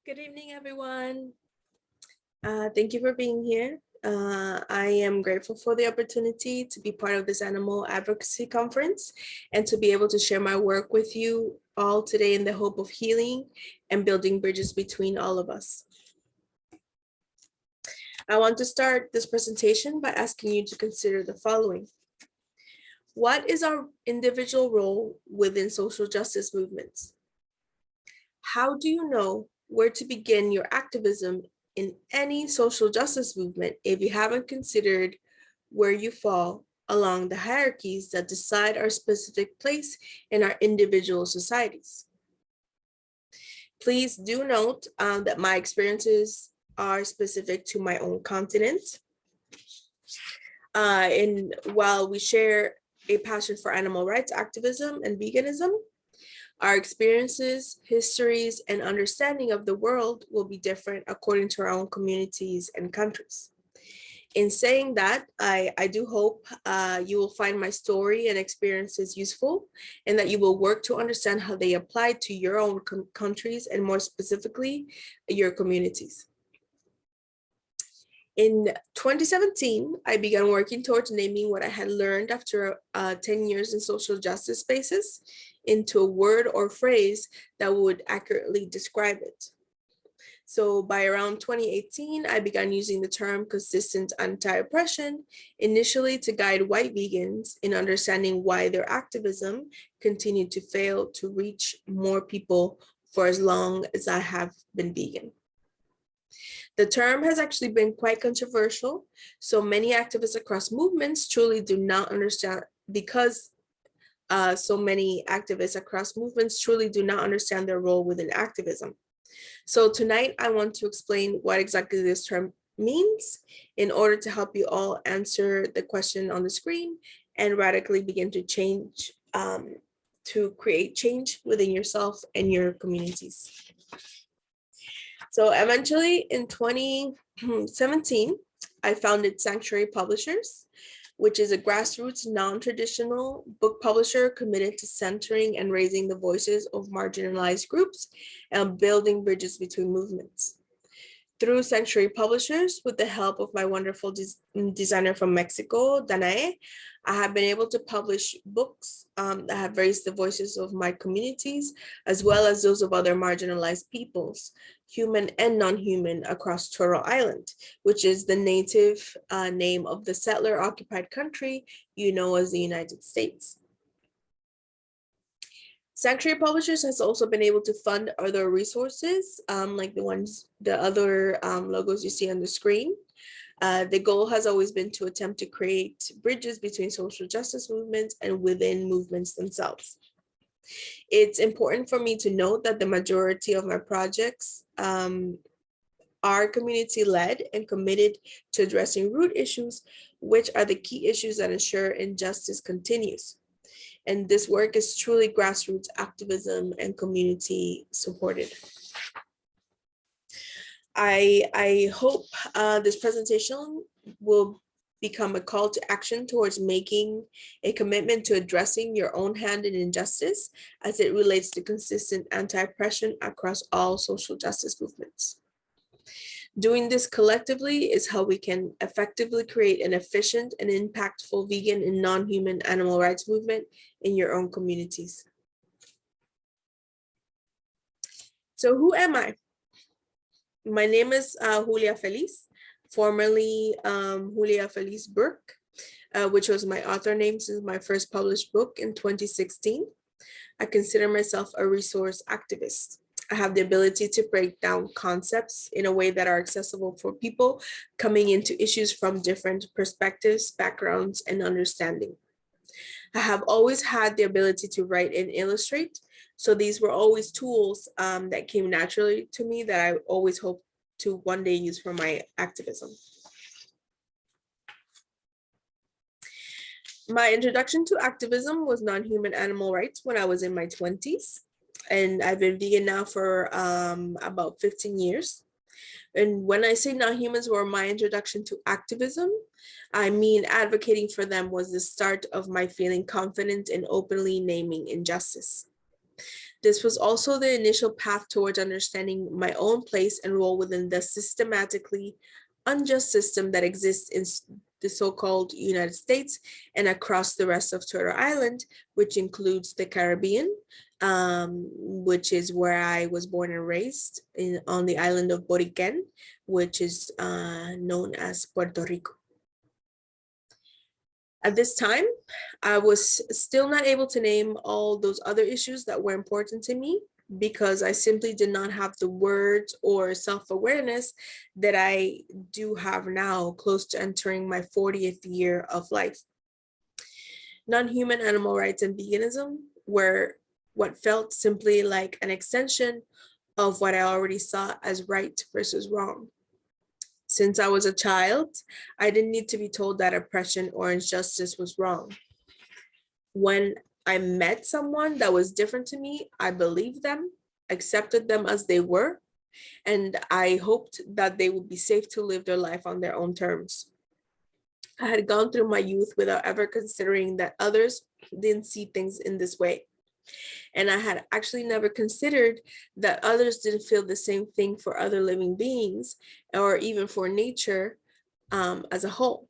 Good evening, everyone. Thank you for being here. I am grateful for the opportunity to be part of this animal advocacy conference and to be able to share my work with you all today in the hope of healing and building bridges between all of us. I want to start this presentation by asking you to consider the following. What is our individual role within social justice movements? How do you know where to begin your activism in any social justice movement if you haven't considered where you fall along the hierarchies that decide our specific place in our individual societies? Please do note that my experiences are specific to my own continent. And while we share a passion for animal rights activism and veganism, our experiences, histories, and understanding of the world will be different according to our own communities and countries. In saying that, I do hope you will find my story and experiences useful and that you will work to understand how they apply to your own countries and more specifically, your communities. In 2017, I began working towards naming what I had learned after 10 years in social justice spaces into a word or phrase that would accurately describe it. So by around 2018, I began using the term consistent anti-oppression, initially to guide white vegans in understanding why their activism continued to fail to reach more people for as long as I have been vegan. The term has actually been quite controversial. So many activists across movements truly do not understand, because so many activists across movements truly do not understand their role within activism. So tonight I want to explain what exactly this term means in order to help you all answer the question on the screen and radically begin to change, to create change within yourself and your communities. So eventually in 2017, I founded Sanctuary Publishers, which is a grassroots, non-traditional book publisher committed to centering and raising the voices of marginalized groups and building bridges between movements. Through Sanctuary Publishers, with the help of my wonderful designer from Mexico, Danae, I have been able to publish books that have raised the voices of my communities, as well as those of other marginalized peoples, human and non-human, across Turtle Island, which is the native name of the settler-occupied country you know as the United States. Sanctuary Publishers has also been able to fund other resources, like the other logos you see on the screen. The goal has always been to attempt to create bridges between social justice movements and within movements themselves. It's important for me to note that the majority of my projects are community-led and committed to addressing root issues, which are the key issues that ensure injustice continues. And this work is truly grassroots activism and community supported. I hope this presentation will become a call to action towards making a commitment to addressing your own hand in injustice as it relates to consistent anti-oppression across all social justice movements. Doing this collectively is how we can effectively create an efficient and impactful vegan and non-human animal rights movement in your own communities. So who am I? My name is Julia Feliz, formerly Julia Feliz Burke, which was my author name since my first published book in 2016. I consider myself a resource activist. I have the ability to break down concepts in a way that are accessible for people coming into issues from different perspectives, backgrounds, and understanding. I have always had the ability to write and illustrate, so these were always tools that came naturally to me that I always hoped to one day use for my activism. My introduction to activism was non-human animal rights when I was in my 20s. And I've been vegan now for about 15 years. And when I say non-humans were my introduction to activism, I mean advocating for them was the start of my feeling confident in openly naming injustice. This was also the initial path towards understanding my own place and role within the systematically unjust system that exists in the so-called United States and across the rest of Turtle Island, which includes the Caribbean, which is where I was born and raised on the island of Boriquen, which is known as Puerto Rico. At this time, I was still not able to name all those other issues that were important to me because I simply did not have the words or self-awareness that I do have now, close to entering my 40th year of life. Non-human animal rights and veganism were what felt simply like an extension of what I already saw as right versus wrong. Since I was a child, I didn't need to be told that oppression or injustice was wrong. When I met someone that was different to me, I believed them, accepted them as they were, and I hoped that they would be safe to live their life on their own terms. I had gone through my youth without ever considering that others didn't see things in this way. And I had actually never considered that others didn't feel the same thing for other living beings or even for nature as a whole.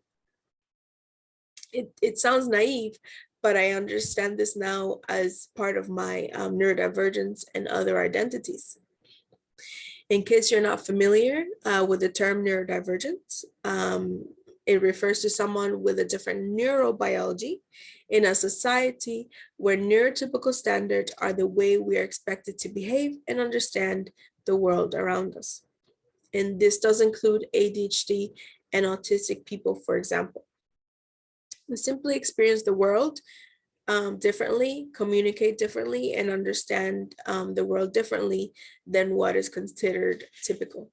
It sounds naive, but I understand this now as part of my neurodivergence and other identities. In case you're not familiar with the term neurodivergence, it refers to someone with a different neurobiology in a society where neurotypical standards are the way we are expected to behave and understand the world around us. And this does include ADHD and autistic people, for example. We simply experience the world differently, communicate differently, and understand the world differently than what is considered typical.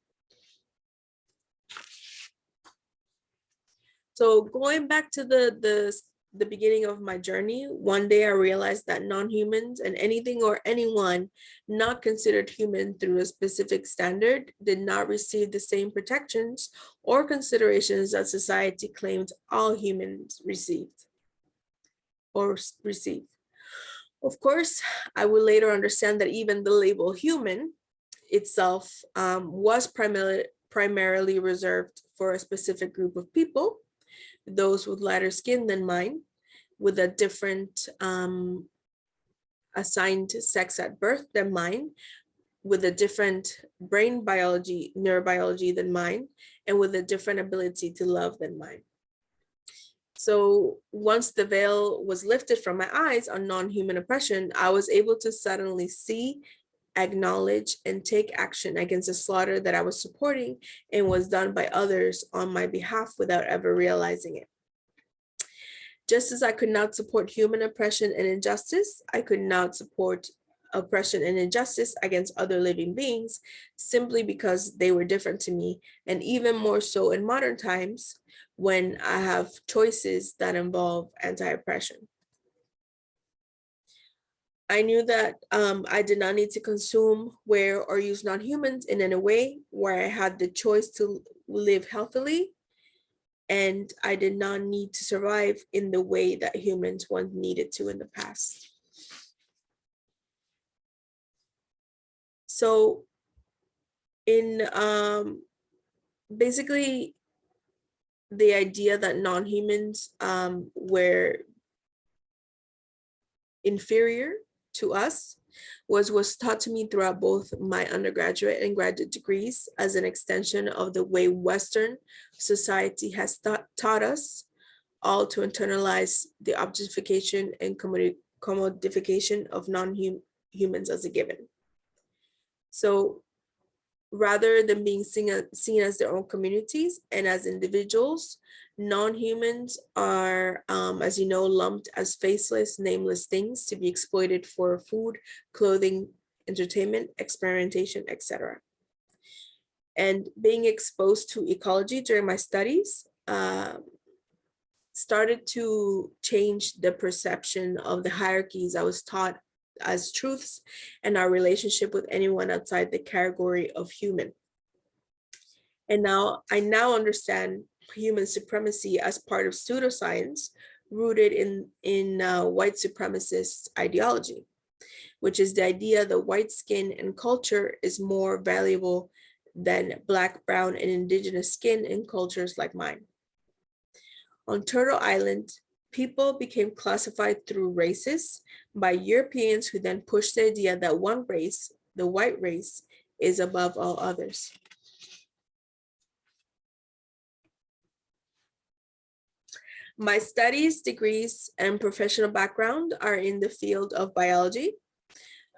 So going back to the beginning of my journey, one day I realized that non-humans and anything or anyone not considered human through a specific standard did not receive the same protections or considerations that society claimed all humans received or receive. Of course, I would later understand that even the label human itself was primarily reserved for a specific group of people, those with lighter skin than mine, with a different assigned sex at birth than mine, with a different brain biology, neurobiology than mine, and with a different ability to love than mine. So once the veil was lifted from my eyes on non-human oppression, I was able to suddenly see, acknowledge, and take action against the slaughter that I was supporting and was done by others on my behalf without ever realizing it. Just as I could not support human oppression and injustice, I could not support oppression and injustice against other living beings simply because they were different to me, and even more so in modern times when I have choices that involve anti-oppression. I knew that I did not need to consume, wear, or use non-humans in any way where I had the choice to live healthily, and I did not need to survive in the way that humans once needed to in the past. So in basically the idea that non-humans were inferior to us was taught to me throughout both my undergraduate and graduate degrees as an extension of the way Western society has taught us all to internalize the objectification and commodification of non-humans as a given. So rather than being seen as their own communities and as individuals, non-humans are, as you know, lumped as faceless, nameless things to be exploited for food, clothing, entertainment, experimentation, etc. And being exposed to ecology during my studies started to change the perception of the hierarchies I was taught as truths and our relationship with anyone outside the category of human. And I now understand human supremacy as part of pseudoscience rooted in white supremacist ideology. which is the idea that white skin and culture is more valuable than Black, brown, and indigenous skin in cultures like mine. On Turtle Island, people became classified through races by Europeans who then pushed the idea that one race, the white race, is above all others. My studies, degrees, and professional background are in the field of biology.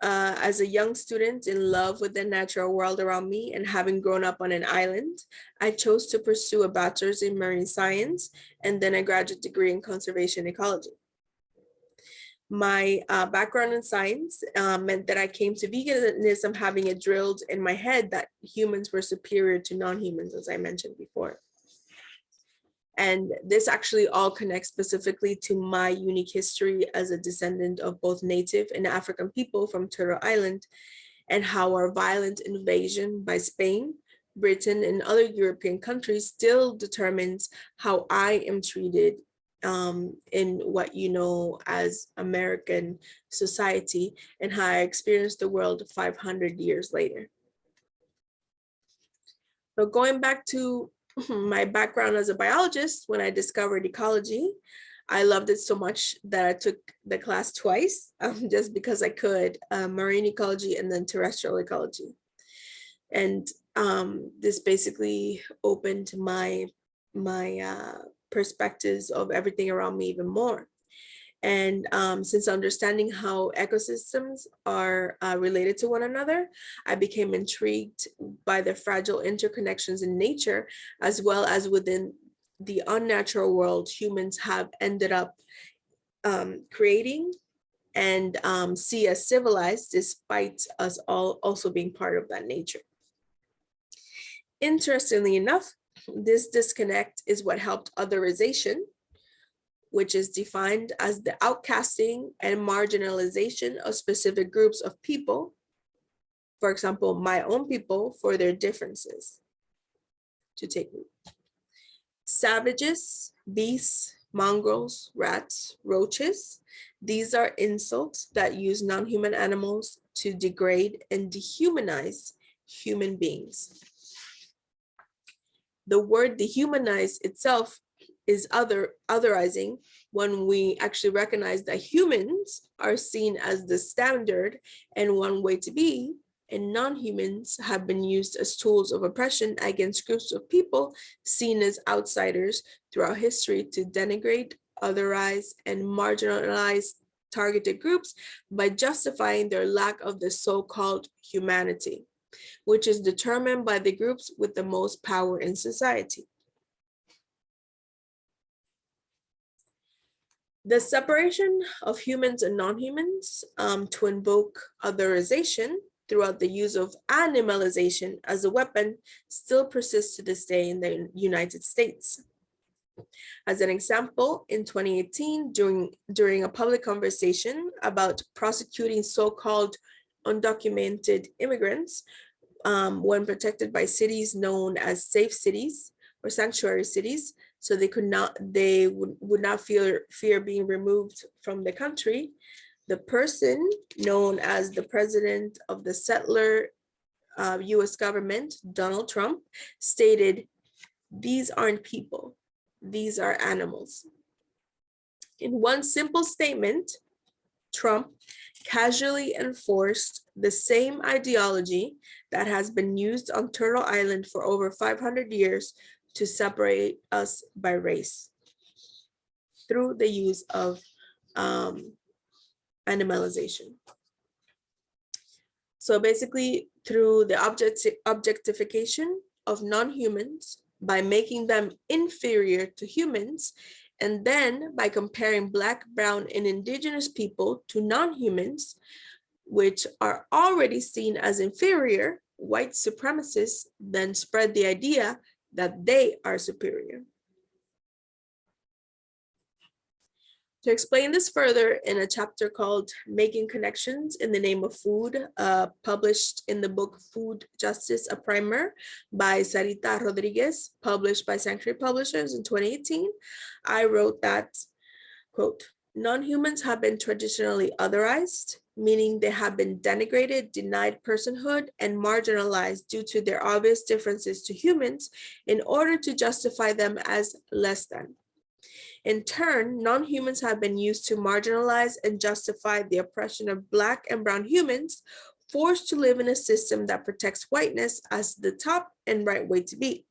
As a young student in love with the natural world around me and having grown up on an island, I chose to pursue a bachelor's in marine science and then a graduate degree in conservation ecology. My background in science meant that I came to veganism having it drilled in my head that humans were superior to non-humans, as I mentioned before. And this actually all connects specifically to my unique history as a descendant of both Native and African people from Turtle Island, and how our violent invasion by Spain, Britain, and other European countries still determines how I am treated in what you know as American society, and how I experienced the world 500 years later. So going back to my background as a biologist, when I discovered ecology, I loved it so much that I took the class twice, just because I could, marine ecology and then terrestrial ecology. And this basically opened my perspectives of everything around me even more. And since understanding how ecosystems are related to one another, I became intrigued by the fragile interconnections in nature, as well as within the unnatural world humans have ended up creating and see as civilized, despite us all also being part of that nature. Interestingly enough, this disconnect is what helped otherization, which is defined as the outcasting and marginalization of specific groups of people, for example, my own people, for their differences, to take root. Savages, beasts, mongrels, rats, roaches, these are insults that use non-human animals to degrade and dehumanize human beings. The word dehumanize itself is otherizing when we actually recognize that humans are seen as the standard and one way to be, and non-humans have been used as tools of oppression against groups of people seen as outsiders throughout history to denigrate, otherize, and marginalize targeted groups by justifying their lack of the so-called humanity, which is determined by the groups with the most power in society. The separation of humans and non-humans to invoke otherization throughout the use of animalization as a weapon still persists to this day in the United States. As an example, in 2018, during a public conversation about prosecuting so-called undocumented immigrants when protected by cities known as safe cities or sanctuary cities, so they would not fear being removed from the country, the person known as the president of the settler US government, Donald Trump, stated, "These aren't people, these are animals." In one simple statement, Trump casually enforced the same ideology that has been used on Turtle Island for over 500 years to separate us by race through the use of animalization. So basically, through the objectification of non-humans by making them inferior to humans, and then by comparing Black, brown, and indigenous people to non-humans, which are already seen as inferior, white supremacists then spread the idea that they are superior. To explain this further, in a chapter called Making Connections in the Name of Food, published in the book Food Justice, a Primer by Sarita Rodriguez, published by Sanctuary Publishers in 2018, I wrote that, quote, Non-humans have been traditionally otherized, meaning they have been denigrated, denied personhood, and marginalized due to their obvious differences to humans in order to justify them as less than. In turn, non-humans have been used to marginalize and justify the oppression of Black and brown humans, forced to live in a system that protects whiteness as the top and right way to be.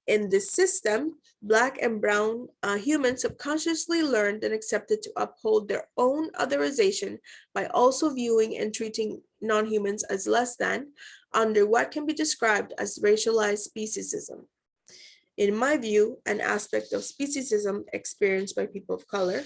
In this system, Black and brown humans subconsciously learned and accepted to uphold their own otherization by also viewing and treating non-humans as less than under what can be described as racialized speciesism. In my view, an aspect of speciesism experienced by people of color.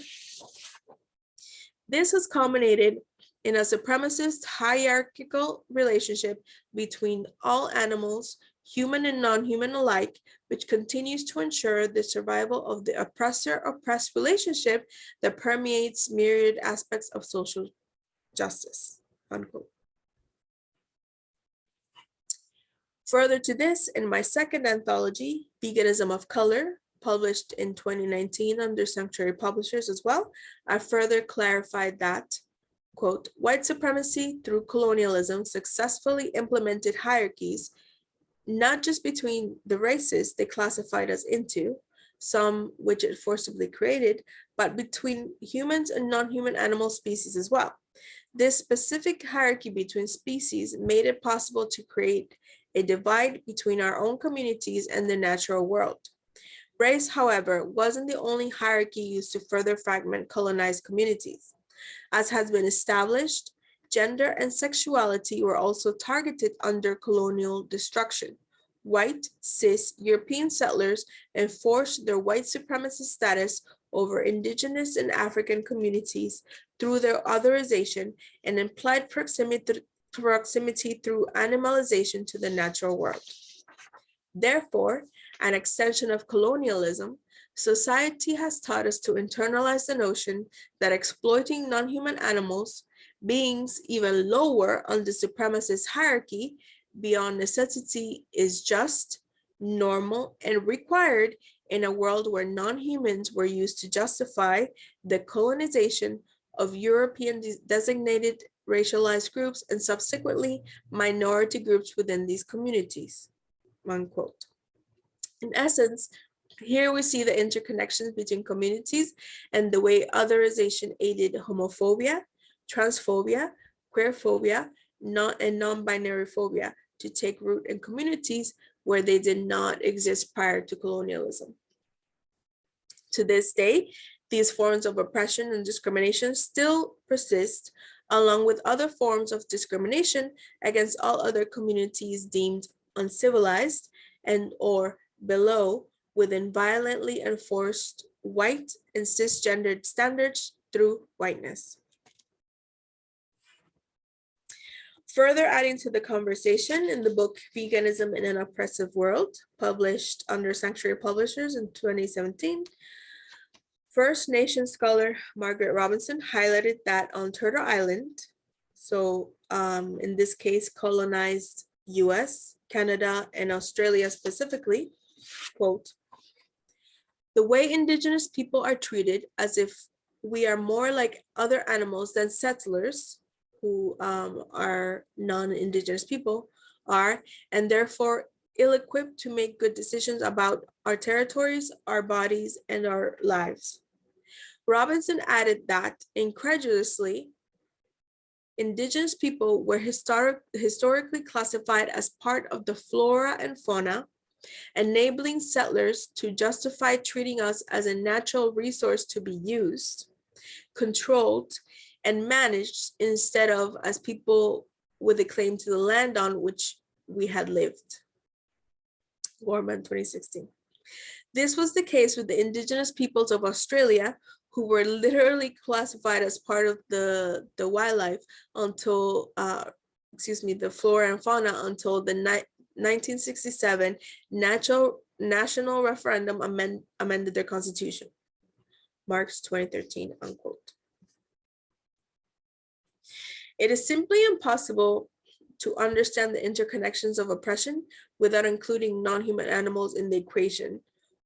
This has culminated in a supremacist hierarchical relationship between all animals, human and non-human alike, which continues to ensure the survival of the oppressor-oppressed relationship that permeates myriad aspects of social justice, unquote. Further to this, in my second anthology, Veganism of Color, published in 2019 under Sanctuary Publishers as well, I further clarified that, quote, white supremacy through colonialism successfully implemented hierarchies, not just between the races they classified us into, some which it forcibly created, but between humans and non-human animal species as well. This specific hierarchy between species made it possible to create a divide between our own communities and the natural world. Race, however, wasn't the only hierarchy used to further fragment colonized communities. As has been established, gender and sexuality were also targeted under colonial destruction. White, cis, European settlers enforced their white supremacist status over indigenous and African communities through their otherization and implied proximity through animalization to the natural world. Therefore, an extension of colonialism, society has taught us to internalize the notion that exploiting non-human animals, beings even lower on the supremacist hierarchy, beyond necessity is just, normal, and required in a world where non-humans were used to justify the colonization of European designated racialized groups and subsequently minority groups within these communities, unquote. In essence, here we see the interconnections between communities and the way otherization aided homophobia, transphobia, queerphobia, and non-binary phobia to take root in communities where they did not exist prior to colonialism. To this day, these forms of oppression and discrimination still persist, along with other forms of discrimination against all other communities deemed uncivilized and or below within violently enforced white and cisgendered standards through whiteness. Further adding to the conversation in the book Veganism in an Oppressive World, published under Sanctuary Publishers in 2017, First Nation scholar Margaret Robinson highlighted that on Turtle Island, so in this case, colonized US, Canada, and Australia specifically, quote, the way Indigenous people are treated as if we are more like other animals than settlers, who are non-Indigenous people are, and therefore ill-equipped to make good decisions about our territories, our bodies, and our lives. Robinson added that, incredulously, Indigenous people were historically classified as part of the flora and fauna, enabling settlers to justify treating us as a natural resource to be used, controlled, and managed instead of as people with a claim to the land on which we had lived. Gorman, 2016. This was the case with the Indigenous peoples of Australia, who were literally classified as part of the wildlife until, the flora and fauna until the 1967 national referendum amended their constitution. March 2013, unquote. It is simply impossible to understand the interconnections of oppression without including non-human animals in the equation,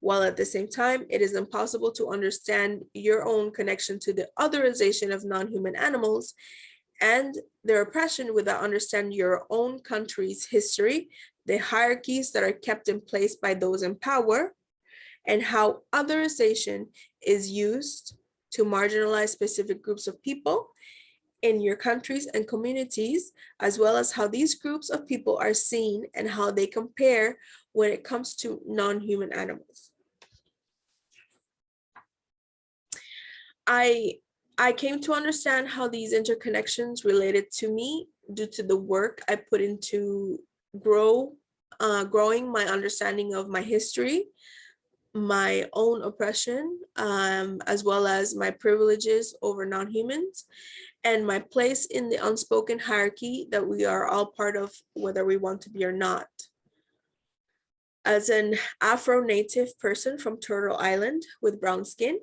while at the same time, it is impossible to understand your own connection to the otherization of non-human animals and their oppression without understanding your own country's history, the hierarchies that are kept in place by those in power, and how otherization is used to marginalize specific groups of people in your countries and communities, as well as how these groups of people are seen and how they compare when it comes to non-human animals. I came to understand how these interconnections related to me due to the work I put into growing my understanding of my history, my own oppression, as well as my privileges over non-humans, and my place in the unspoken hierarchy that we are all part of, whether we want to be or not. As an Afro-Native person from Turtle Island with brown skin,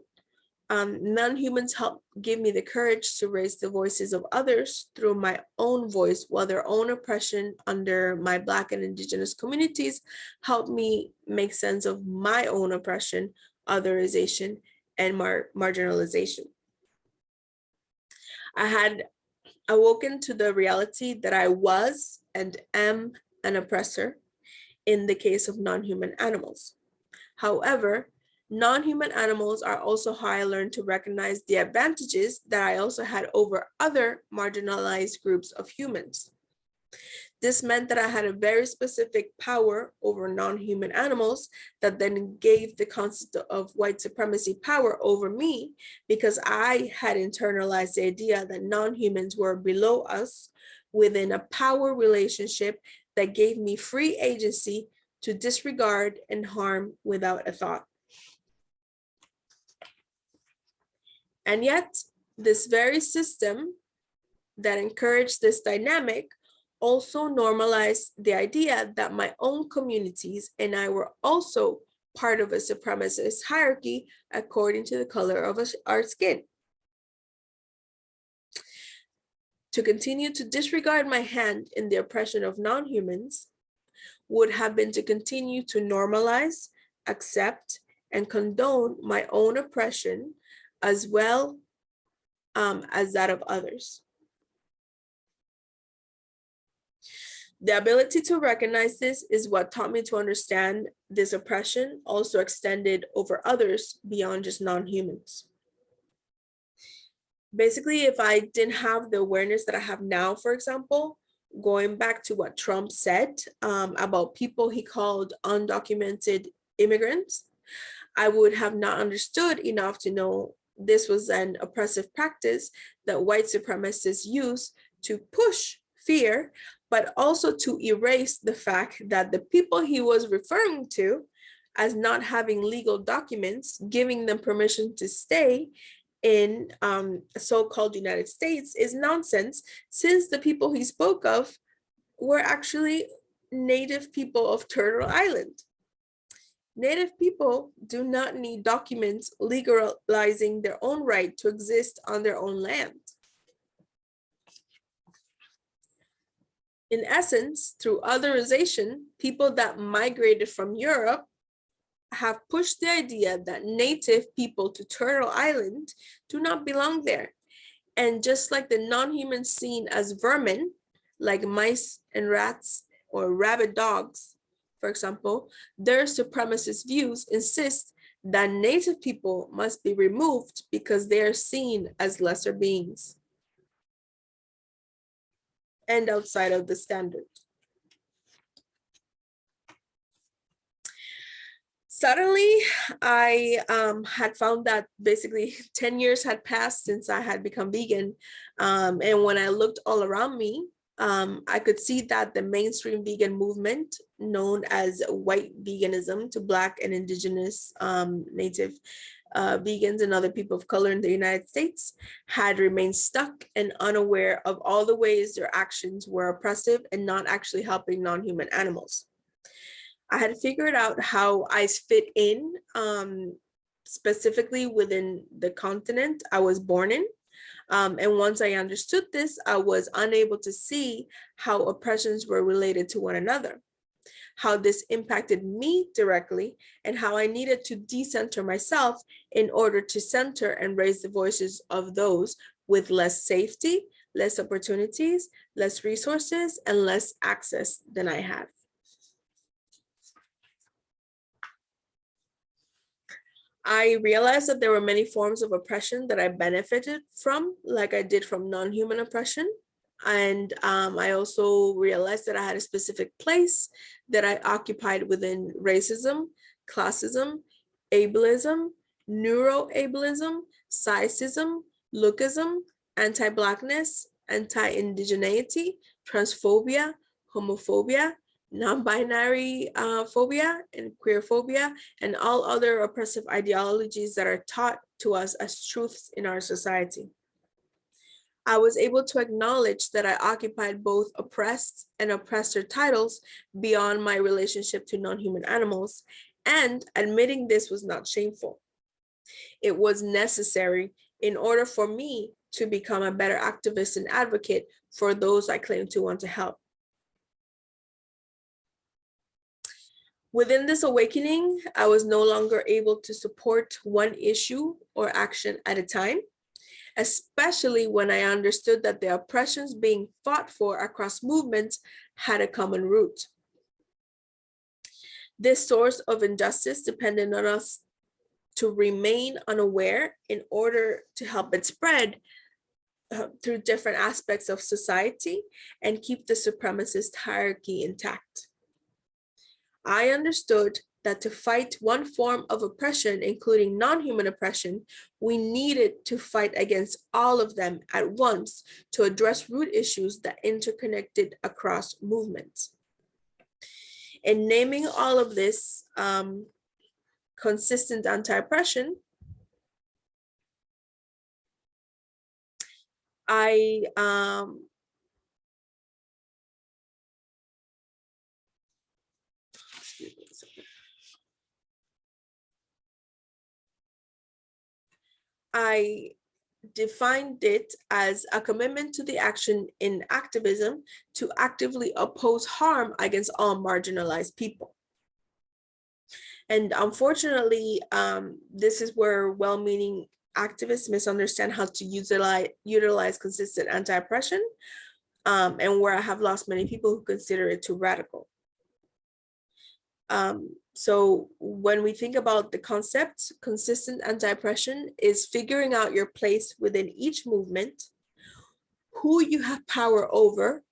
non-humans help give me the courage to raise the voices of others through my own voice, while their own oppression under my Black and Indigenous communities help me make sense of my own oppression, otherization, and marginalization. I had awoken to the reality that I was and am an oppressor in the case of non-human animals. However, non-human animals are also how I learned to recognize the advantages that I also had over other marginalized groups of humans. This meant that I had a very specific power over non-human animals that then gave the concept of white supremacy power over me, because I had internalized the idea that non-humans were below us within a power relationship that gave me free agency to disregard and harm without a thought. And yet, this very system that encouraged this dynamic also normalized the idea that my own communities and I were also part of a supremacist hierarchy according to the color of our skin. To continue to disregard my hand in the oppression of non-humans would have been to continue to normalize, accept, and condone my own oppression as well as that of others. The ability to recognize this is what taught me to understand this oppression also extended over others beyond just non-humans. Basically, if I didn't have the awareness that I have now, for example, going back to what Trump said about people he called undocumented immigrants, I would have not understood enough to know this was an oppressive practice that white supremacists use to push fear, but also to erase the fact that the people he was referring to as not having legal documents, giving them permission to stay in so-called United States is nonsense, since the people he spoke of were actually native people of Turtle Island. Native people do not need documents legalizing their own right to exist on their own land. In essence, through otherization, people that migrated from Europe have pushed the idea that native people to Turtle Island do not belong there. And just like the non-humans seen as vermin, like mice and rats or rabid dogs, for example, their supremacist views insist that native people must be removed because they are seen as lesser beings and outside of the standard. Suddenly, I had found that basically 10 years had passed since I had become vegan. And when I looked all around me, I could see that the mainstream vegan movement, known as white veganism to Black and Indigenous Native vegans and other people of color in the United States, had remained stuck and unaware of all the ways their actions were oppressive and not actually helping non-human animals. I had figured out how I fit in specifically within the continent I was born in. And once I understood this, I was unable to see how oppressions were related to one another. how this impacted me directly, and how I needed to decenter myself in order to center and raise the voices of those with less safety, less opportunities, less resources, and less access than I have. I realized that there were many forms of oppression that I benefited from, like I did from non-human oppression. And I also realized that I had a specific place that I occupied within racism, classism, ableism, neuroableism, sizeism, lookism, anti-Blackness, anti-indigeneity, transphobia, homophobia, non-binary phobia, and queer phobia, and all other oppressive ideologies that are taught to us as truths in our society. I was able to acknowledge that I occupied both oppressed and oppressor titles beyond my relationship to non-human animals, and admitting this was not shameful. It was necessary in order for me to become a better activist and advocate for those I claim to want to help. Within this awakening, I was no longer able to support one issue or action at a time, especially when I understood that the oppressions being fought for across movements had a common root. This source of injustice depended on us to remain unaware in order to help it spread through different aspects of society and keep the supremacist hierarchy intact. I understood that to fight one form of oppression, including non-human oppression, we needed to fight against all of them at once to address root issues that interconnected across movements. In naming all of this consistent anti-oppression, I defined it as a commitment to the action in activism to actively oppose harm against all marginalized people. And unfortunately, this is where well-meaning activists misunderstand how to utilize consistent anti-oppression, and where I have lost many people who consider it too radical. So when we think about the concept, consistent anti-oppression is figuring out your place within each movement, who you have power over,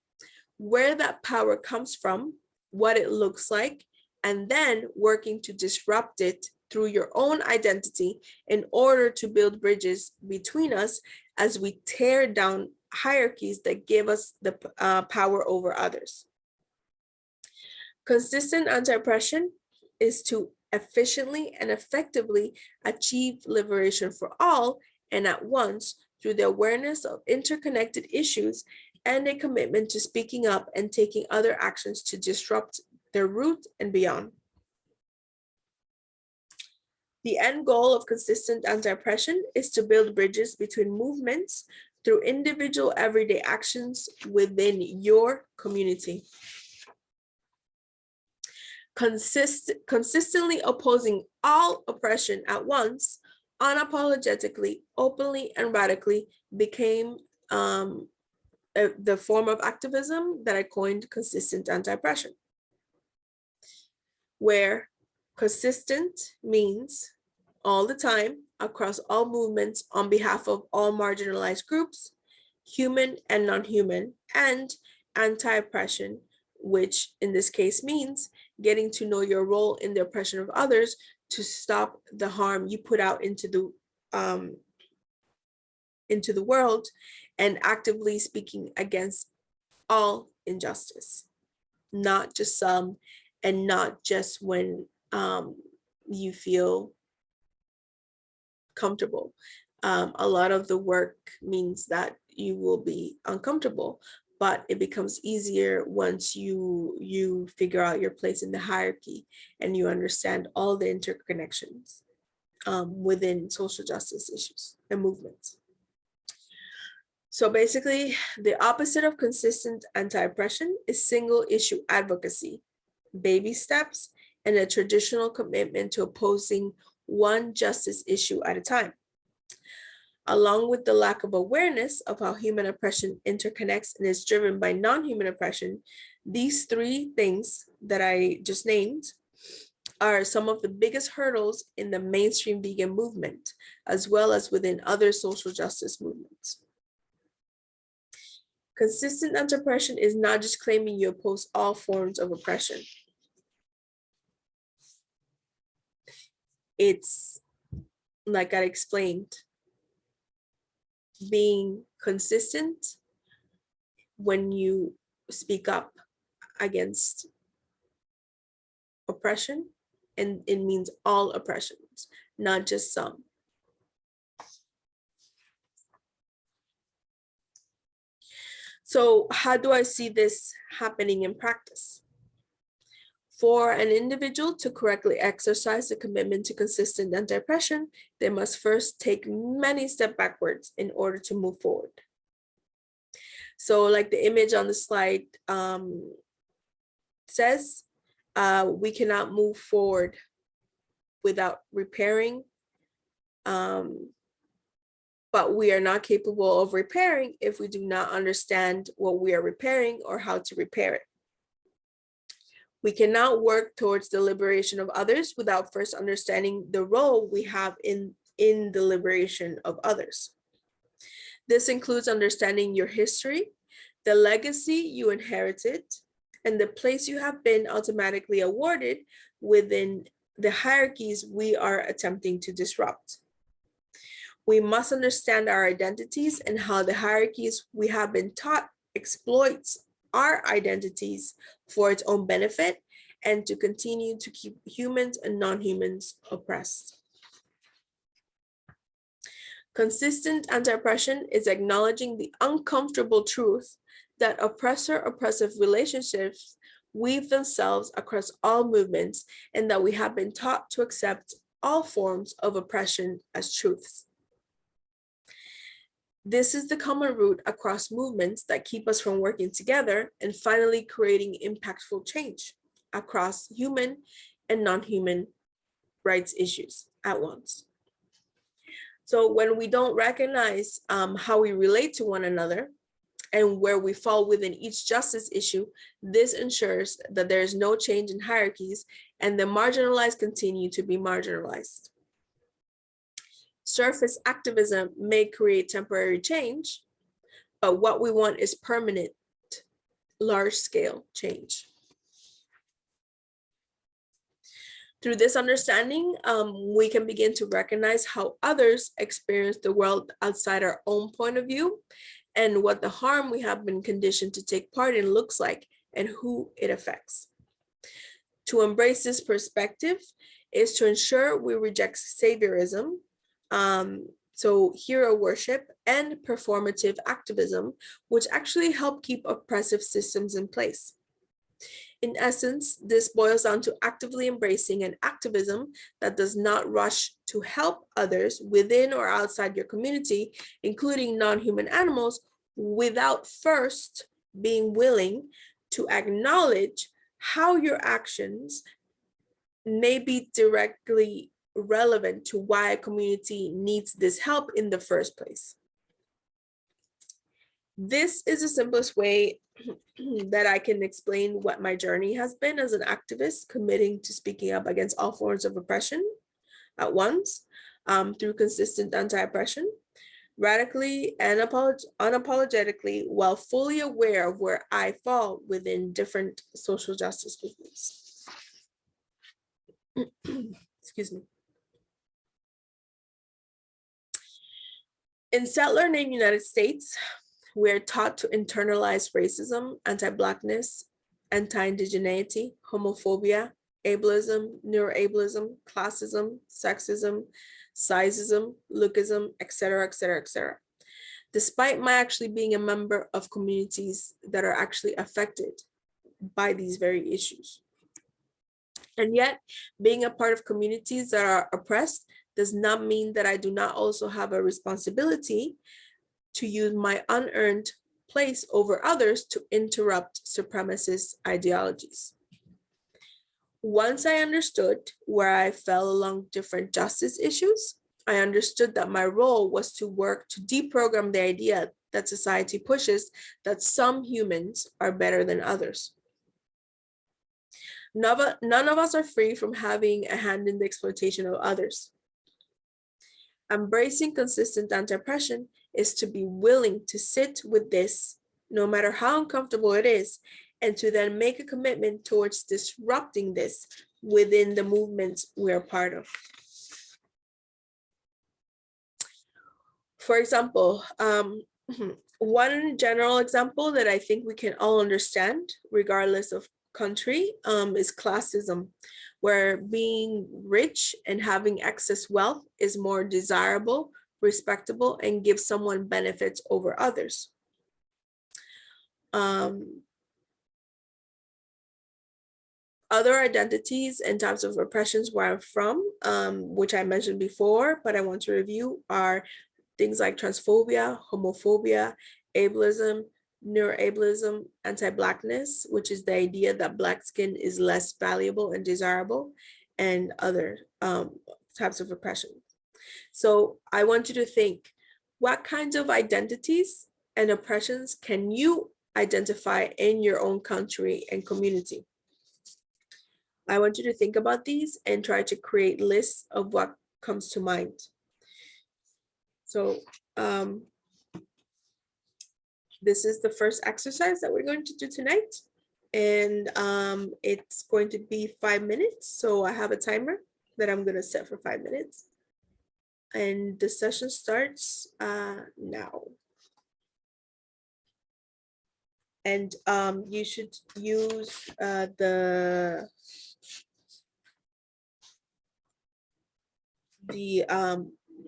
where that power comes from, what it looks like, and then working to disrupt it through your own identity in order to build bridges between us as we tear down hierarchies that give us the power over others. Consistent anti-oppression is to efficiently and effectively achieve liberation for all and at once through the awareness of interconnected issues and a commitment to speaking up and taking other actions to disrupt their root and beyond. The end goal of consistent anti-oppression is to build bridges between movements through individual everyday actions within your community. Consistently opposing all oppression at once, unapologetically, openly, and radically became the form of activism that I coined consistent anti-oppression, where consistent means all the time, across all movements, on behalf of all marginalized groups, human and non-human, and anti-oppression, which in this case means getting to know your role in the oppression of others to stop the harm you put out into the world, and actively speaking against all injustice, not just some, and not just when you feel comfortable. A lot of the work means that you will be uncomfortable, but it becomes easier once you figure out your place in the hierarchy and you understand all the interconnections within social justice issues and movements. So basically, the opposite of consistent anti-oppression is single issue advocacy, baby steps, and a traditional commitment to opposing one justice issue at a time. Along with the lack of awareness of how human oppression interconnects and is driven by non-human oppression, these three things that I just named are some of the biggest hurdles in the mainstream vegan movement, as well as within other social justice movements. Consistent anti-oppression is not just claiming you oppose all forms of oppression. It's, like I explained, being consistent when you speak up against oppression, and it means all oppressions, not just some. So how do I see this happening in practice? For an individual to correctly exercise a commitment to consistent anti-oppression, they must first take many steps backwards in order to move forward. So like the image on the slide says, we cannot move forward without repairing, but we are not capable of repairing if we do not understand what we are repairing or how to repair it. We cannot work towards the liberation of others without first understanding the role we have in the liberation of others. This includes understanding your history, the legacy you inherited, and the place you have been automatically awarded within the hierarchies we are attempting to disrupt. We must understand our identities and how the hierarchies we have been taught exploits our identities for its own benefit and to continue to keep humans and non-humans oppressed. Consistent anti-oppression is acknowledging the uncomfortable truth that oppressor-oppressive relationships weave themselves across all movements and that we have been taught to accept all forms of oppression as truths. This is the common root across movements that keep us from working together and finally creating impactful change across human and non-human rights issues at once. So when we don't recognize how we relate to one another and where we fall within each justice issue, this ensures that there is no change in hierarchies and the marginalized continue to be marginalized. Surface activism may create temporary change, but what we want is permanent, large-scale change. Through this understanding, we can begin to recognize how others experience the world outside our own point of view and what the harm we have been conditioned to take part in looks like and who it affects. To embrace this perspective is to ensure we reject saviorism, so hero worship and performative activism, which actually help keep oppressive systems in place. In essence, this boils down to actively embracing an activism that does not rush to help others within or outside your community, including non-human animals, without first being willing to acknowledge how your actions may be directly relevant to why a community needs this help in the first place. This is the simplest way that I can explain what my journey has been as an activist committing to speaking up against all forms of oppression at once through consistent anti-oppression, radically and unapologetically, while fully aware of where I fall within different social justice movements. Excuse me. In settler-named United States, we're taught to internalize racism, anti-Blackness, anti-indigeneity, homophobia, ableism, neuroableism, classism, sexism, sizeism, lookism, etc., etc., etc. Despite my actually being a member of communities that are actually affected by these very issues. And yet, being a part of communities that are oppressed does not mean that I do not also have a responsibility to use my unearned place over others to interrupt supremacist ideologies. Once I understood where I fell along different justice issues, I understood that my role was to work to deprogram the idea that society pushes that some humans are better than others. None of us are free from having a hand in the exploitation of others. Embracing consistent anti-oppression is to be willing to sit with this, no matter how uncomfortable it is, and to then make a commitment towards disrupting this within the movements we're part of. For example, one general example that I think we can all understand, regardless of country, is classism, where being rich and having excess wealth is more desirable, respectable, and gives someone benefits over others. Other identities and types of oppressions where I'm from, which I mentioned before, but I want to review, are things like transphobia, homophobia, ableism, neuroableism, anti-Blackness, which is the idea that Black skin is less valuable and desirable, and other types of oppression. So I want you to think, what kinds of identities and oppressions can you identify in your own country and community? I want you to think about these and try to create lists of what comes to mind. So this is the first exercise that we're going to do tonight. And it's going to be 5 minutes. So I have a timer that I'm gonna set for 5 minutes. And the session starts now. And you should use the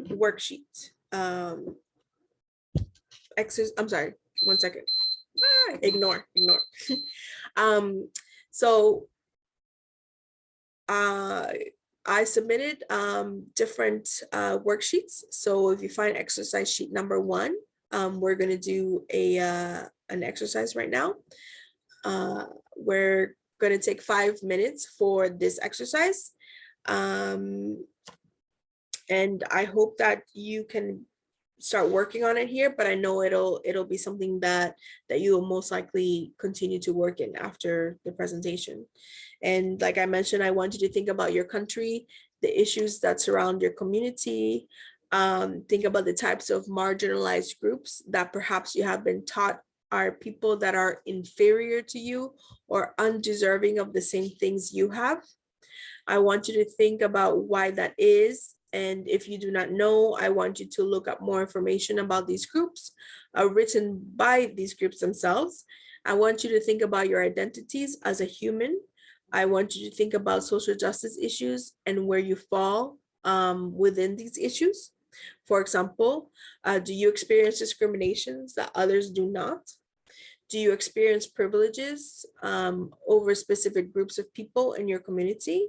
worksheet. I'm sorry, 1 second. Ignore. So I submitted different worksheets. So if you find exercise sheet number 1, we're gonna do an exercise right now. We're gonna take 5 minutes for this exercise. And I hope that you can start working on it here, but I know it'll be something that you will most likely continue to work in after the presentation. And like I mentioned, I want you to think about your country, the issues that surround your community. Think about the types of marginalized groups that perhaps you have been taught are people that are inferior to you or undeserving of the same things you have. I want you to think about why that is. And if you do not know, I want you to look up more information about these groups written by these groups themselves. I want you to think about your identities as a human. I want you to think about social justice issues and where you fall within these issues. For example, do you experience discriminations that others do not? Do you experience privileges over specific groups of people in your community?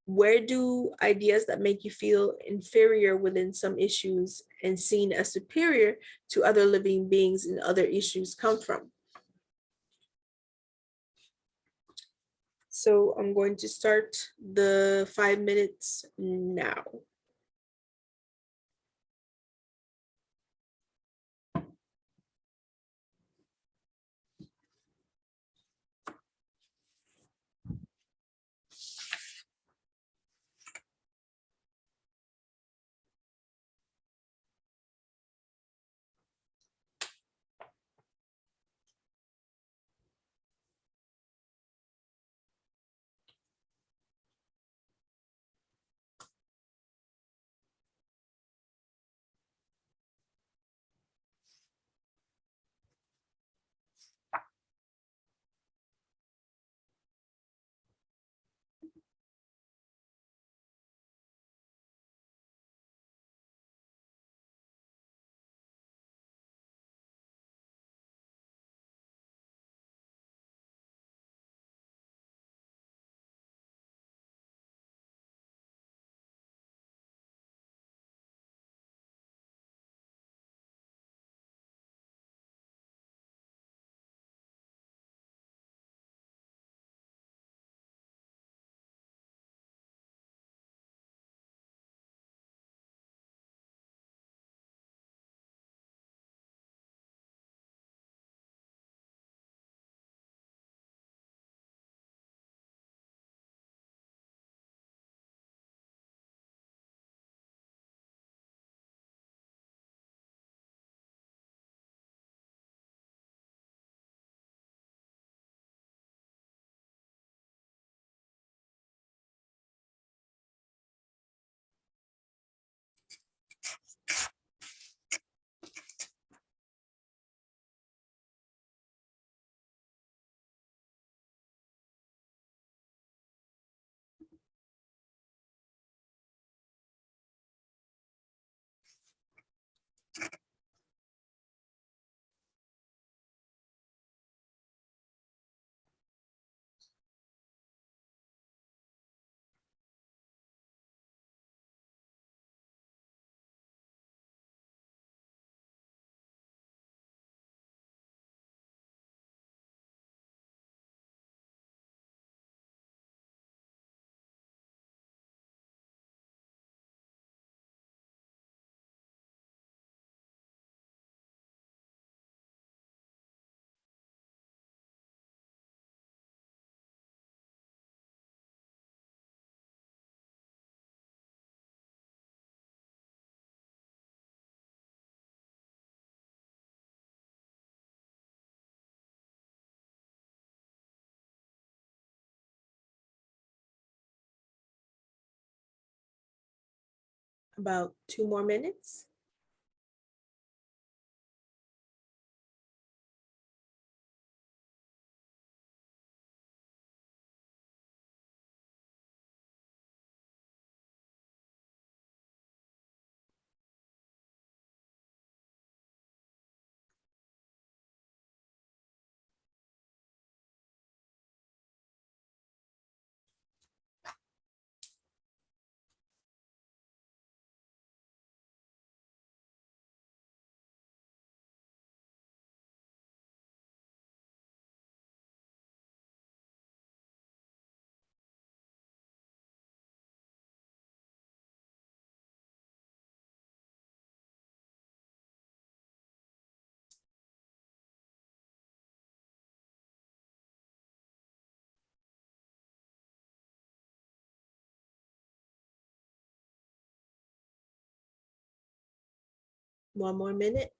Where do ideas that make you feel inferior within some issues and seen as superior to other living beings in other issues come from? So I'm going to start the 5 minutes now. About 2 more minutes. One more minute.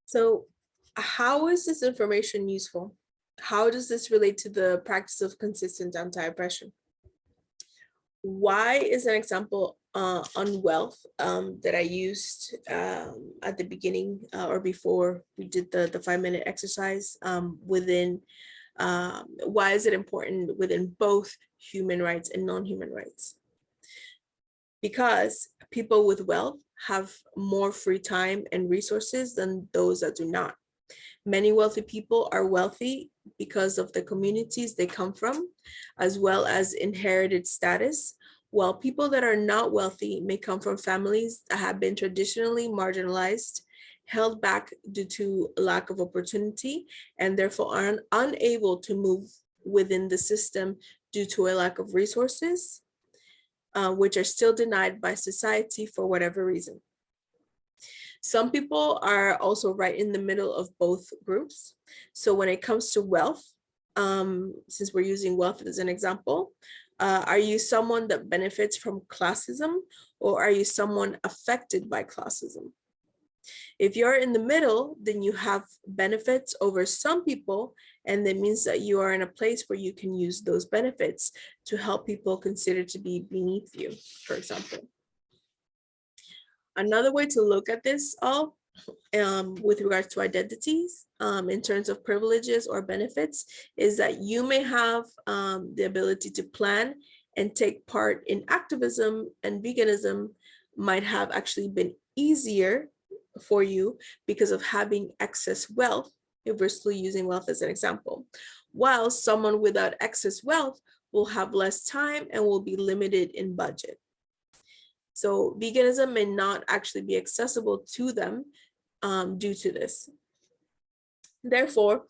So how is this information useful? How does this relate to the practice of consistent anti-oppression? Why is an example on wealth that I used at the beginning or before we did the 5-minute exercise within, why is it important within both human rights and non-human rights? Because people with wealth have more free time and resources than those that do not. Many wealthy people are wealthy because of the communities they come from, as well as inherited status, while people that are not wealthy may come from families that have been traditionally marginalized, held back due to lack of opportunity, and therefore are unable to move within the system due to a lack of resources, which are still denied by society for whatever reason. Some people are also right in the middle of both groups. So when it comes to wealth, since we're using wealth as an example, are you someone that benefits from classism, or are you someone affected by classism? If you're in the middle, then you have benefits over some people, and that means that you are in a place where you can use those benefits to help people considered to be beneath you, for example. Another way to look at this all with regards to identities in terms of privileges or benefits is that you may have the ability to plan and take part in activism and veganism might have actually been easier for you because of having excess wealth, if we're still using wealth as an example, while someone without excess wealth will have less time and will be limited in budget. So veganism may not actually be accessible to them due to this. Therefore,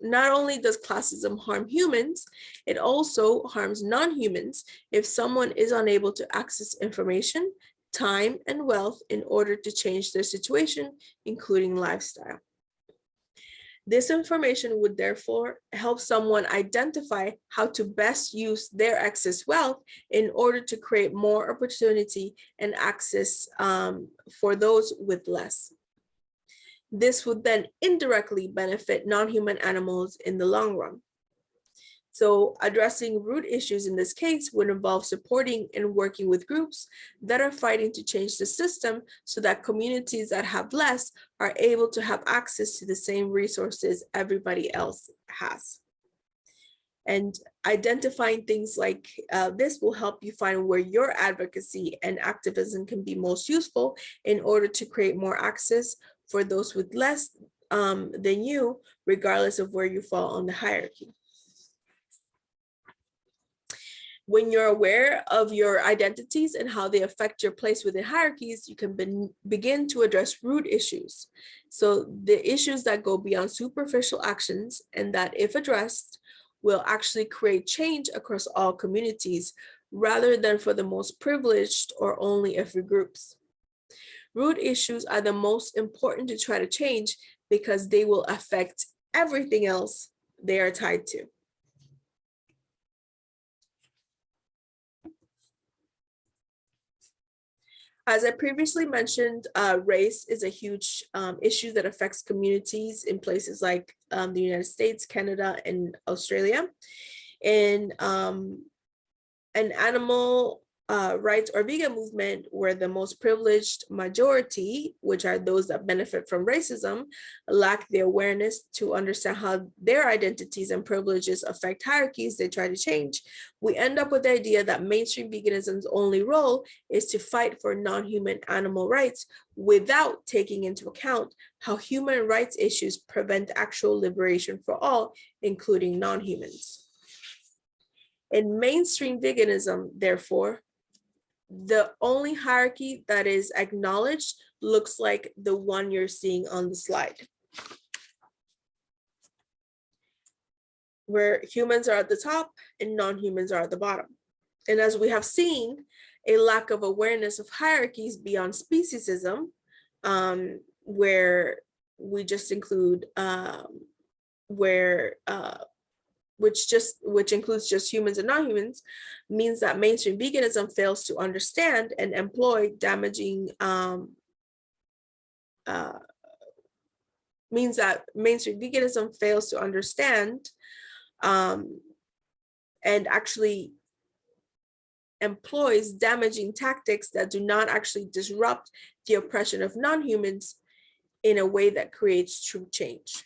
not only does classism harm humans, it also harms non-humans if someone is unable to access information, time, and wealth in order to change their situation, including lifestyle. This information would therefore help someone identify how to best use their excess wealth in order to create more opportunity and access for those with less. This would then indirectly benefit non-human animals in the long run. So addressing root issues in this case would involve supporting and working with groups that are fighting to change the system so that communities that have less are able to have access to the same resources everybody else has. And identifying things like this will help you find where your advocacy and activism can be most useful in order to create more access for those with less than you, regardless of where you fall on the hierarchy. When you're aware of your identities and how they affect your place within hierarchies, you can begin to address root issues. So the issues that go beyond superficial actions and that, if addressed, will actually create change across all communities rather than for the most privileged or only a few groups. Root issues are the most important to try to change because they will affect everything else they are tied to. As I previously mentioned, race is a huge issue that affects communities in places like the United States, Canada, and Australia. And an animal rights or vegan movement where the most privileged majority, which are those that benefit from racism, lack the awareness to understand how their identities and privileges affect hierarchies they try to change, we end up with the idea that mainstream veganism's only role is to fight for non-human animal rights without taking into account how human rights issues prevent actual liberation for all, including non-humans. In mainstream veganism, therefore, the only hierarchy that is acknowledged looks like the one you're seeing on the slide, where humans are at the top and non-humans are at the bottom. And as we have seen, a lack of awareness of hierarchies beyond speciesism, where we just include which includes just humans and non-humans, means that mainstream veganism fails to understand and employ damaging means that mainstream veganism fails to understand and actually employs damaging tactics that do not actually disrupt the oppression of non-humans in a way that creates true change.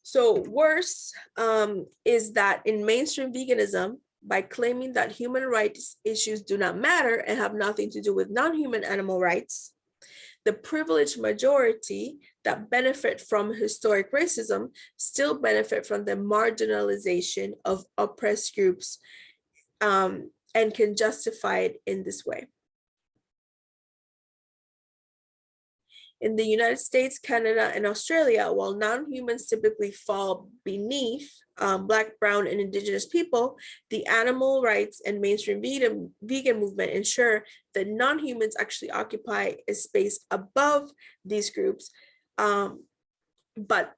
So worse is that in mainstream veganism, by claiming that human rights issues do not matter and have nothing to do with non-human animal rights, the privileged majority that benefit from historic racism still benefit from the marginalization of oppressed groups and can justify it in this way. In the United States, Canada, and Australia, while non-humans typically fall beneath Black, Brown, and Indigenous people, the animal rights and mainstream vegan movement ensure that non-humans actually occupy a space above these groups, but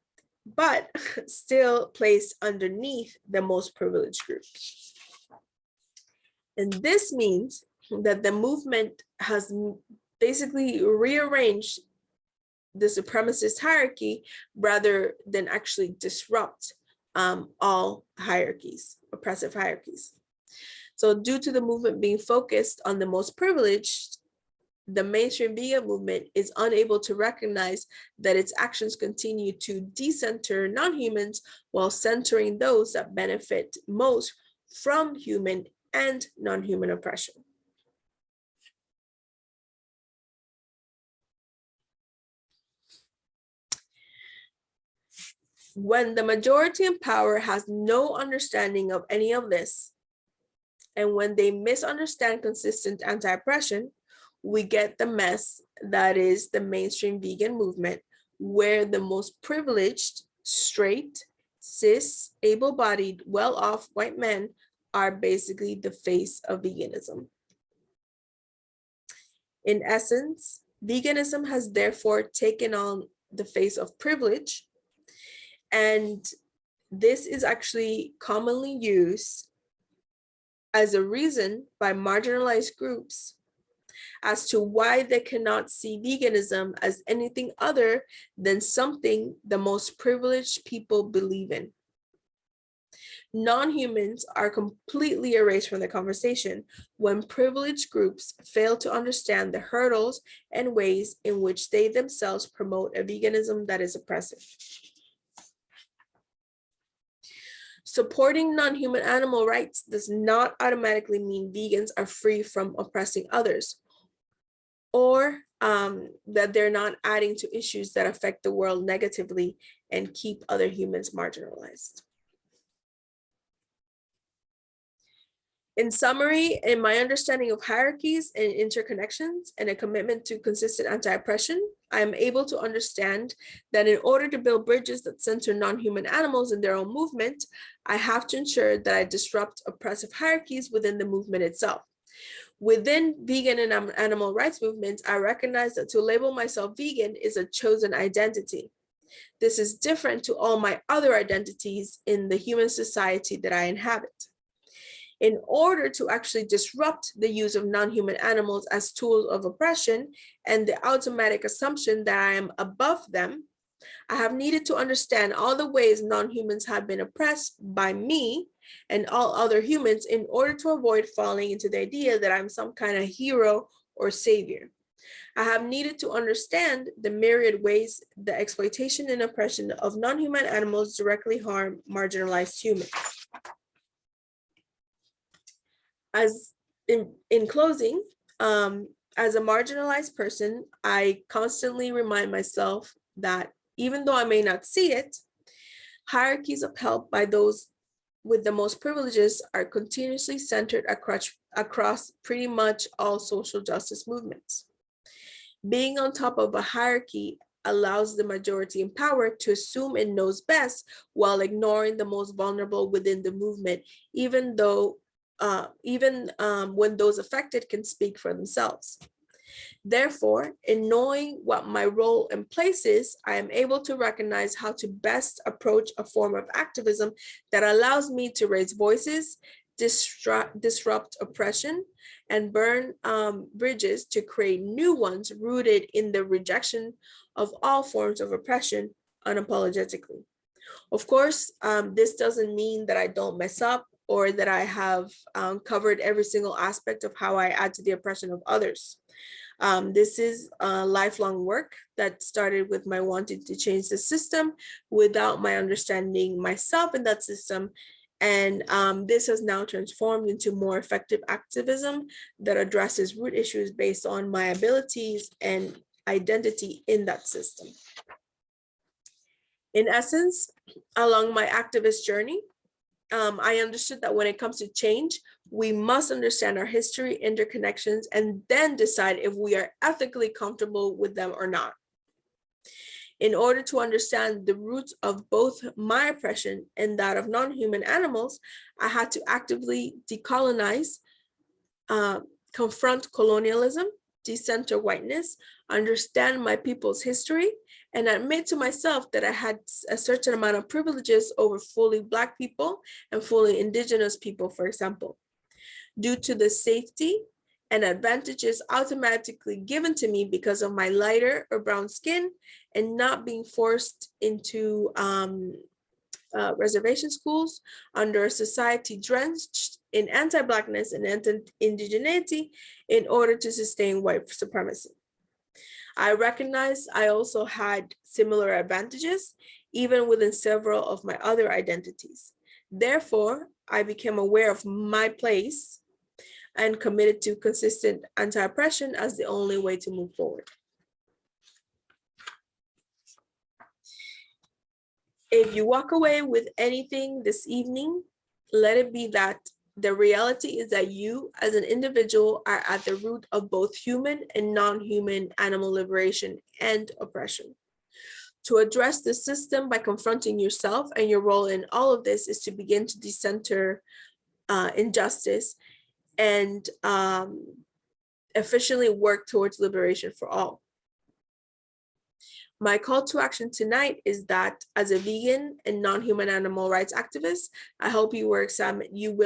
still placed underneath the most privileged groups. And this means that the movement has basically rearranged the supremacist hierarchy rather than actually disrupt all hierarchies, oppressive hierarchies. So due to the movement being focused on the most privileged, the mainstream vegan movement is unable to recognize that its actions continue to decenter non-humans while centering those that benefit most from human and non-human oppression. When the majority in power has no understanding of any of this, and when they misunderstand consistent anti-oppression, we get the mess that is the mainstream vegan movement, where the most privileged, straight, cis, able-bodied, well-off white men are basically the face of veganism. In essence, veganism has therefore taken on the face of privilege, and this is actually commonly used as a reason by marginalized groups as to why they cannot see veganism as anything other than something the most privileged people believe in. Non-humans are completely erased from the conversation when privileged groups fail to understand the hurdles and ways in which they themselves promote a veganism that is oppressive. Supporting non-human animal rights does not automatically mean vegans are free from oppressing others, or that they're not adding to issues that affect the world negatively and keep other humans marginalized. In summary, in my understanding of hierarchies and interconnections and a commitment to consistent anti-oppression, I am able to understand that in order to build bridges that center non-human animals in their own movement, I have to ensure that I disrupt oppressive hierarchies within the movement itself. Within vegan and animal rights movements, I recognize that to label myself vegan is a chosen identity. This is different to all my other identities in the human society that I inhabit. In order to actually disrupt the use of non-human animals as tools of oppression and the automatic assumption that I am above them, I have needed to understand all the ways non-humans have been oppressed by me and all other humans in order to avoid falling into the idea that I'm some kind of hero or savior. I have needed to understand the myriad ways the exploitation and oppression of non-human animals directly harm marginalized humans. As in closing, as a marginalized person, I constantly remind myself that even though I may not see it, hierarchies upheld by those with the most privileges are continuously centered across pretty much all social justice movements. Being on top of a hierarchy allows the majority in power to assume it knows best while ignoring the most vulnerable within the movement, even when those affected can speak for themselves. Therefore, in knowing what my role and place is, I am able to recognize how to best approach a form of activism that allows me to raise voices, disrupt oppression, and burn bridges to create new ones rooted in the rejection of all forms of oppression unapologetically. Of course, this doesn't mean that I don't mess up or that I have covered every single aspect of how I add to the oppression of others. This is a lifelong work that started with my wanting to change the system without my understanding myself in that system. And this has now transformed into more effective activism that addresses root issues based on my abilities and identity in that system. In essence, along my activist journey, I understood that when it comes to change, we must understand our history, interconnections, and then decide if we are ethically comfortable with them or not. In order to understand the roots of both my oppression and that of non-human animals, I had to actively decolonize, confront colonialism, decenter whiteness, understand my people's history, and admit to myself that I had a certain amount of privileges over fully Black people and fully Indigenous people, for example, due to the safety and advantages automatically given to me because of my lighter or brown skin and not being forced into reservation schools under a society drenched in anti-Blackness and anti-indigeneity in order to sustain white supremacy. I recognize I also had similar advantages, even within several of my other identities. Therefore, I became aware of my place and committed to consistent anti-oppression as the only way to move forward. If you walk away with anything this evening, let it be that the reality is that you as an individual are at the root of both human and non-human animal liberation and oppression. To address the system by confronting yourself and your role in all of this is to begin to decenter injustice and efficiently work towards liberation for all. My call to action tonight is that as a vegan and non-human animal rights activist, I hope you will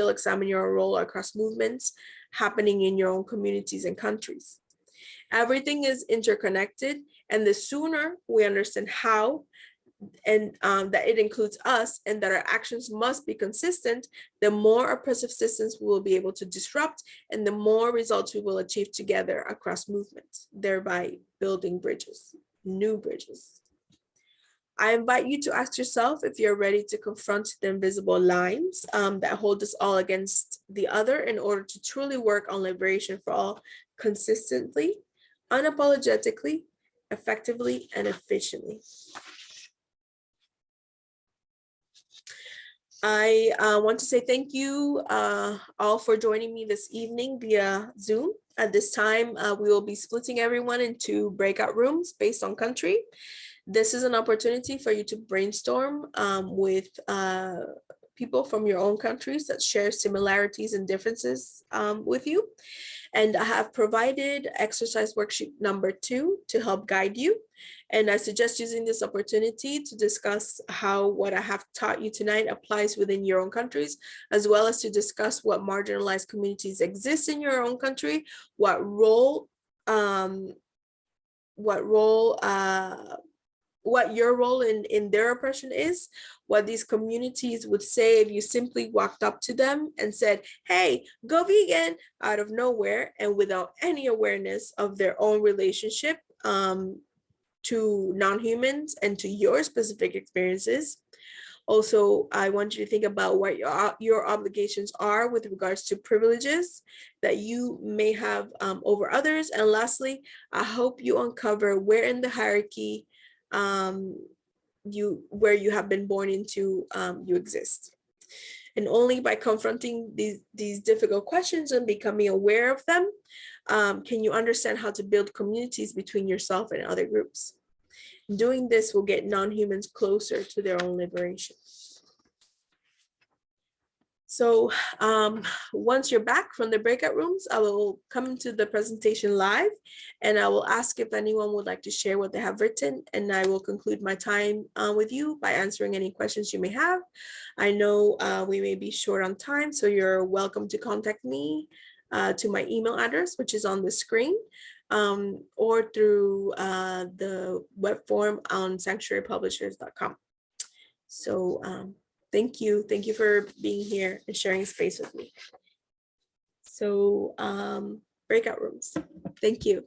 examine your role across movements happening in your own communities and countries. Everything is interconnected, and the sooner we understand how and that it includes us and that our actions must be consistent, the more oppressive systems we will be able to disrupt and the more results we will achieve together across movements, thereby building bridges, new bridges. I invite you to ask yourself if you're ready to confront the invisible lines that hold us all against the other in order to truly work on liberation for all consistently, unapologetically, effectively, and efficiently. I want to say thank you all for joining me this evening via Zoom. At this time, we will be splitting everyone into breakout rooms based on country. This is an opportunity for you to brainstorm with people from your own countries that share similarities and differences with you. And I have provided exercise worksheet number 2 to help guide you. And I suggest using this opportunity to discuss how what I have taught you tonight applies within your own countries, as well as to discuss what marginalized communities exist in your own country, what your role in their oppression is, what these communities would say if you simply walked up to them and said, hey, go vegan, out of nowhere and without any awareness of their own relationship to non-humans and to your specific experiences. Also, I want you to think about what your obligations are with regards to privileges that you may have over others. And lastly, I hope you uncover where in the hierarchy where you have been born into you exist. And only by confronting these difficult questions and becoming aware of them can you understand how to build communities between yourself and other groups. Doing this will get non-humans closer to their own liberation. So once you're back from the breakout rooms, I will come into the presentation live and I will ask if anyone would like to share what they have written, and I will conclude my time with you by answering any questions you may have. I know we may be short on time, so you're welcome to contact me to my email address, which is on the screen, or through the web form on sanctuarypublishers.com. So thank you for being here and sharing space with me. So breakout rooms, thank you.